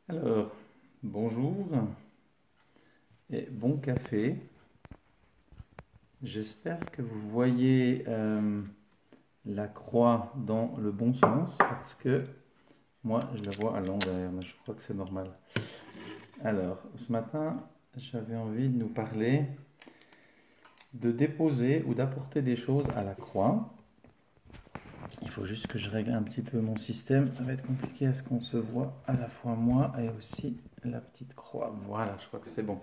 Alors, bonjour et bon café. J'espère que vous voyez la croix dans le bon sens parce que moi je la vois à l'envers, mais je crois que c'est normal. Alors, ce matin, j'avais envie de nous parler de déposer ou d'apporter des choses à la croix. Il faut juste que je règle un petit peu mon système. Ça va être compliqué à ce qu'on se voit à la fois moi et aussi la petite croix. Voilà, je crois que c'est bon.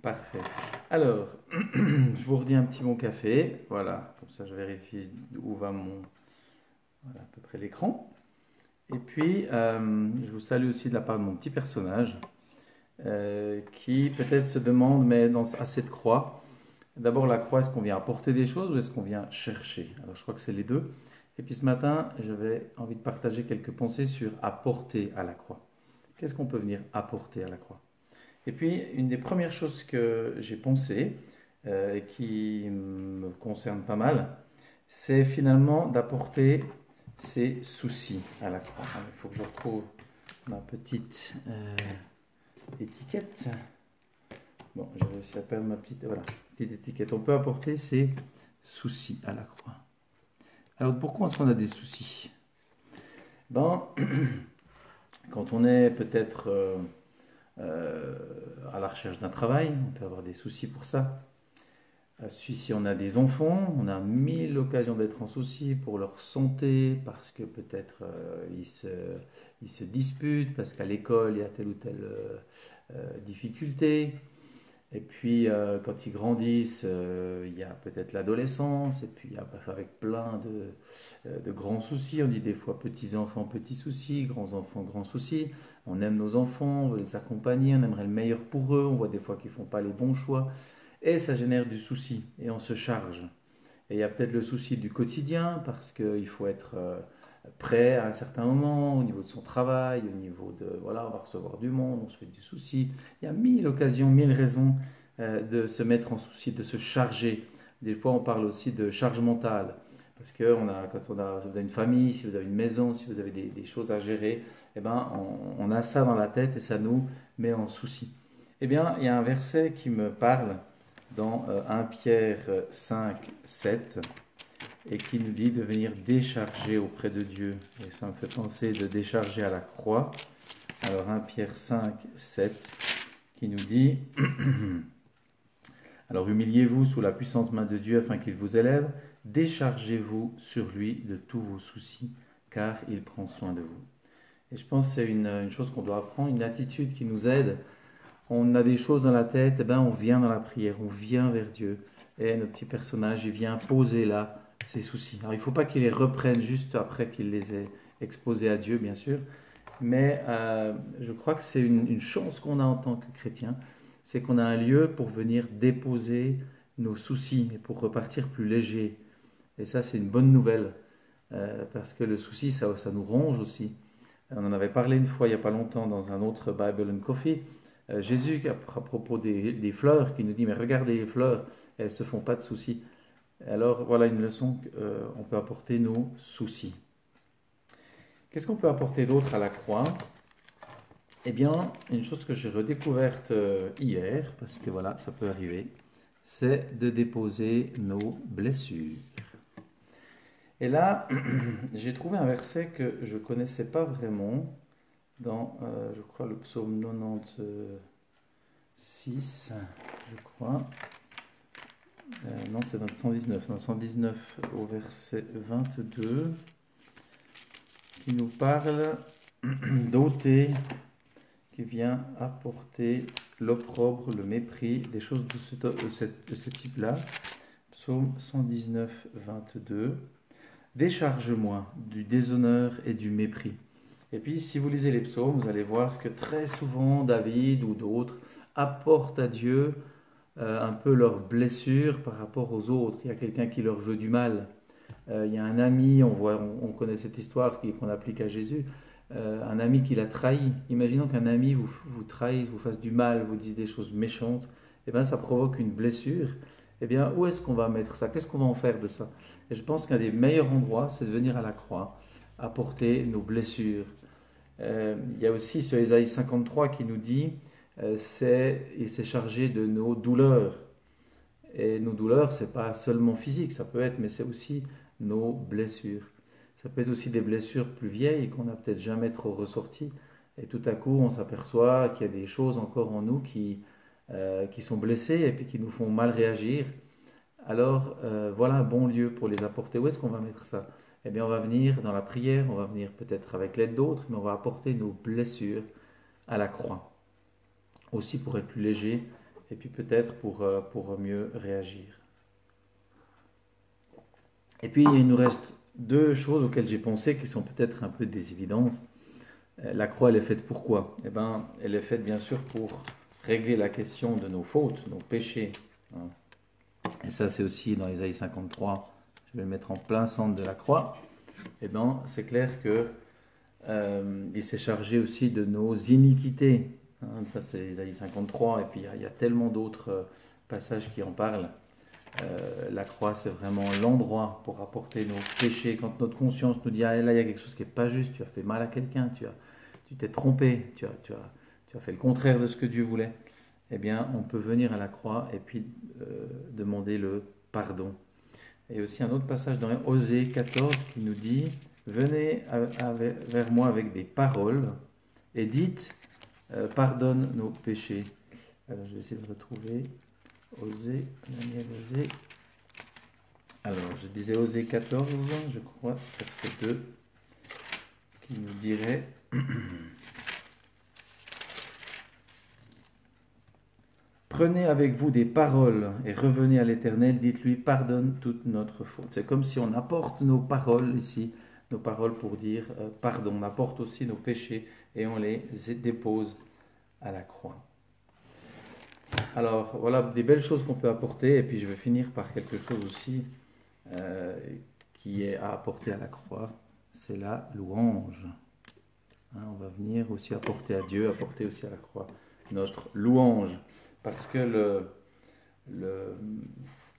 Parfait. Alors, je vous redis un petit bon café. Voilà, comme ça je vérifie où va voilà, à peu près l'écran. Et puis, je vous salue aussi de la part de mon petit personnage qui peut-être se demande, mais à cette croix, d'abord la croix, est-ce qu'on vient apporter des choses ou est-ce qu'on vient chercher? Alors, je crois que c'est les deux. Et puis ce matin, j'avais envie de partager quelques pensées sur apporter à la croix. Qu'est-ce qu'on peut venir apporter à la croix? Et puis, une des premières choses que j'ai pensé et qui me concerne pas mal, c'est finalement d'apporter ses soucis à la croix. Il faut que je retrouve ma petite étiquette. Bon, j'ai réussi à perdre ma petite étiquette. On peut apporter ses soucis à la croix. Alors, pourquoi est-ce qu'on a des soucis? Ben, quand on est peut-être à la recherche d'un travail, on peut avoir des soucis pour ça. Si on a des enfants, on a mille occasions d'être en souci pour leur santé, parce que peut-être ils se disputent, parce qu'à l'école il y a telle ou telle difficulté. Et puis quand ils grandissent, il y a peut-être l'adolescence, et puis avec plein de grands soucis. On dit des fois petits-enfants, petits soucis, grands-enfants, grands soucis. On aime nos enfants, on veut les accompagner, on aimerait le meilleur pour eux, on voit des fois qu'ils ne font pas les bons choix. Et ça génère du souci, et on se charge. Et il y a peut-être le souci du quotidien, parce qu'il faut être prêt à un certain moment, au niveau de son travail, au niveau de, voilà, on va recevoir du monde, on se fait du souci. Il y a mille occasions, mille raisons de se mettre en souci, de se charger. Des fois, on parle aussi de charge mentale. Parce que si vous avez une famille, si vous avez une maison, si vous avez des choses à gérer, eh ben, on a ça dans la tête et ça nous met en souci. Eh bien, il y a un verset qui me parle dans 1 Pierre 5, 7 et qui nous dit de venir décharger auprès de Dieu. Et ça me fait penser de décharger à la croix. Alors 1 Pierre 5, 7 qui nous dit alors humiliez-vous sous la puissante main de Dieu afin qu'il vous élève, déchargez-vous sur lui de tous vos soucis car il prend soin de vous. Et je pense que c'est une chose qu'on doit apprendre, une attitude qui nous aide. On a des choses dans la tête, et ben on vient dans la prière, on vient vers Dieu. Et notre petit personnage, il vient poser là ses soucis. Alors il ne faut pas qu'il les reprenne juste après qu'il les ait exposés à Dieu, bien sûr. Mais je crois que c'est une chance qu'on a en tant que chrétien, c'est qu'on a un lieu pour venir déposer nos soucis et pour repartir plus léger. Et ça, c'est une bonne nouvelle, parce que le souci, ça nous ronge aussi. On en avait parlé une fois, il n'y a pas longtemps, dans un autre Bible and Coffee. Jésus, à propos des fleurs, qui nous dit, mais regardez les fleurs, elles ne se font pas de soucis. Alors voilà une leçon qu'on peut apporter nos soucis. Qu'est-ce qu'on peut apporter d'autre à la croix? Eh bien, une chose que j'ai redécouverte hier, parce que voilà, ça peut arriver, c'est de déposer nos blessures. Et là, j'ai trouvé un verset que je ne connaissais pas vraiment dans, je crois, le psaume 96, je crois. Non, c'est dans le 119. Non, 119 au verset 22, qui nous parle d'ôter, qui vient apporter l'opprobre, le mépris, des choses de ce type-là. Psaume 119, 22. Décharge-moi du déshonneur et du mépris. Et puis, si vous lisez les psaumes, vous allez voir que très souvent, David ou d'autres apportent à Dieu un peu leurs blessures par rapport aux autres. Il y a quelqu'un qui leur veut du mal. Il y a un ami, on connaît cette histoire qu'on applique à Jésus, un ami qui l'a trahi. Imaginons qu'un ami vous trahisse, vous fasse du mal, vous dise des choses méchantes. Eh bien, ça provoque une blessure. Eh bien, où est-ce qu'on va mettre ça? Qu'est-ce qu'on va en faire de ça? Et je pense qu'un des meilleurs endroits, c'est de venir à la croix, apporter nos blessures. Il y a aussi ce Ésaïe 53 qui nous dit il s'est chargé de nos douleurs. Et nos douleurs, c'est pas seulement physique, ça peut être, mais c'est aussi nos blessures. Ça peut être aussi des blessures plus vieilles qu'on n'a peut-être jamais trop ressorties. Et tout à coup, on s'aperçoit qu'il y a des choses encore en nous qui sont blessées et puis qui nous font mal réagir. Alors, voilà un bon lieu pour les apporter. Où est-ce qu'on va mettre ça? Eh bien, on va venir dans la prière, on va venir peut-être avec l'aide d'autres, mais on va apporter nos blessures à la croix. Aussi pour être plus léger et puis peut-être pour mieux réagir. Et puis, il nous reste deux choses auxquelles j'ai pensé qui sont peut-être un peu des évidences. La croix, elle est faite pour quoi? Eh bien, elle est faite bien sûr pour régler la question de nos fautes, nos péchés. Et ça, c'est aussi dans Ésaïe 53. Je vais le mettre en plein centre de la croix. Eh bien, c'est clair que il s'est chargé aussi de nos iniquités. Ça, c'est Ésaïe 53. Et puis, il y a tellement d'autres passages qui en parlent. La croix, c'est vraiment l'endroit pour apporter nos péchés. Quand notre conscience nous dit, ah là, il y a quelque chose qui n'est pas juste, tu as fait mal à quelqu'un, tu t'es trompé, tu as fait le contraire de ce que Dieu voulait, eh bien, on peut venir à la croix et puis demander le pardon. Et aussi un autre passage dans Osée 14 qui nous dit, venez vers moi avec des paroles et dites, pardonne nos péchés. Alors, je vais essayer de retrouver Osée, Daniel Osée. Alors, je disais Osée 14, je crois, verset 2, qui nous dirait prenez avec vous des paroles et revenez à l'Éternel, dites-lui, pardonne toute notre faute. C'est comme si on apporte nos paroles ici, nos paroles pour dire pardon. On apporte aussi nos péchés et on les dépose à la croix. Alors, voilà des belles choses qu'on peut apporter. Et puis, je vais finir par quelque chose aussi qui est à apporter à la croix. C'est la louange. On va venir aussi apporter à Dieu, apporter aussi à la croix notre louange. Parce que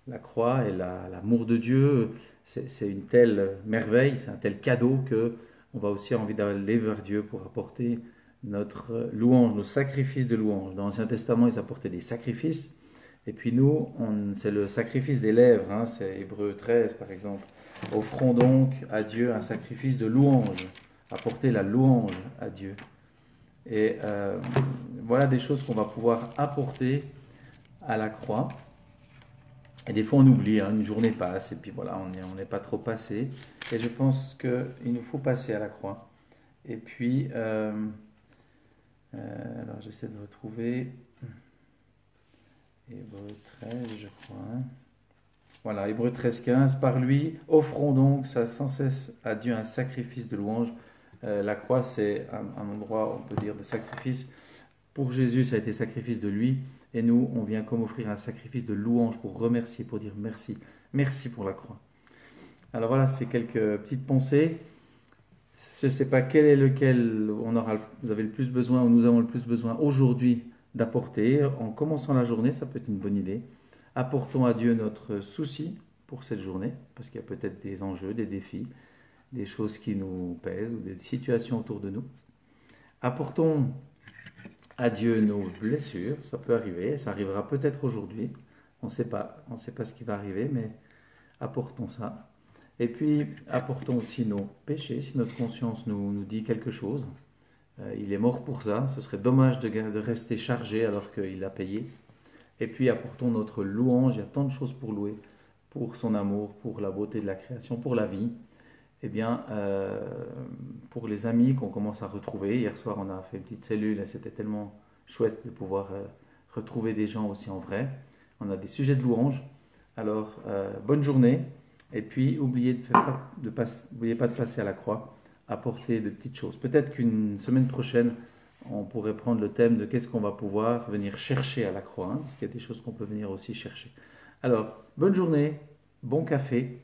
la croix et l'amour de Dieu, c'est une telle merveille, c'est un tel cadeau qu'on va aussi avoir envie d'aller vers Dieu pour apporter notre louange, nos sacrifices de louange. Dans l'Ancien Testament, ils apportaient des sacrifices. Et puis nous, c'est le sacrifice des lèvres, c'est Hébreux 13 par exemple. Offrons donc à Dieu un sacrifice de louange, apporter la louange à Dieu. Et voilà des choses qu'on va pouvoir apporter à la croix. Et des fois on oublie, une journée passe et puis voilà, on n'est pas trop passé. Et je pense qu'il nous faut passer à la croix. Et puis, alors j'essaie de retrouver Hébreux 13, je crois. Voilà, Hébreux 13, 15. Par lui, offrons donc sans cesse à Dieu un sacrifice de louange. La croix, c'est un endroit, on peut dire, de sacrifice. Pour Jésus, ça a été sacrifice de lui. Et nous, on vient comme offrir un sacrifice de louange pour remercier, pour dire merci. Merci pour la croix. Alors voilà, c'est quelques petites pensées. Je ne sais pas quel est lequel vous avez le plus besoin ou nous avons le plus besoin aujourd'hui d'apporter. En commençant la journée, ça peut être une bonne idée. Apportons à Dieu notre souci pour cette journée, parce qu'il y a peut-être des enjeux, des défis, des choses qui nous pèsent ou des situations autour de nous. Apportons à Dieu nos blessures, ça peut arriver, ça arrivera peut-être aujourd'hui, on ne sait pas ce qui va arriver, mais apportons ça. Et puis, apportons aussi nos péchés, si notre conscience nous dit quelque chose. Il est mort pour ça, ce serait dommage de rester chargé alors qu'il a payé. Et puis, apportons notre louange, il y a tant de choses pour louer, pour son amour, pour la beauté de la création, pour la vie. Eh bien, pour les amis qu'on commence à retrouver, hier soir on a fait une petite cellule et c'était tellement chouette de pouvoir retrouver des gens aussi en vrai. On a des sujets de louange. Alors, bonne journée. Et puis, n'oubliez pas de passer à la croix, apporter de petites choses. Peut-être qu'une semaine prochaine, on pourrait prendre le thème de qu'est-ce qu'on va pouvoir venir chercher à la croix, parce qu'il y a des choses qu'on peut venir aussi chercher. Alors, bonne journée, bon café,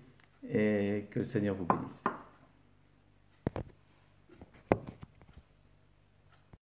et que le Seigneur vous bénisse.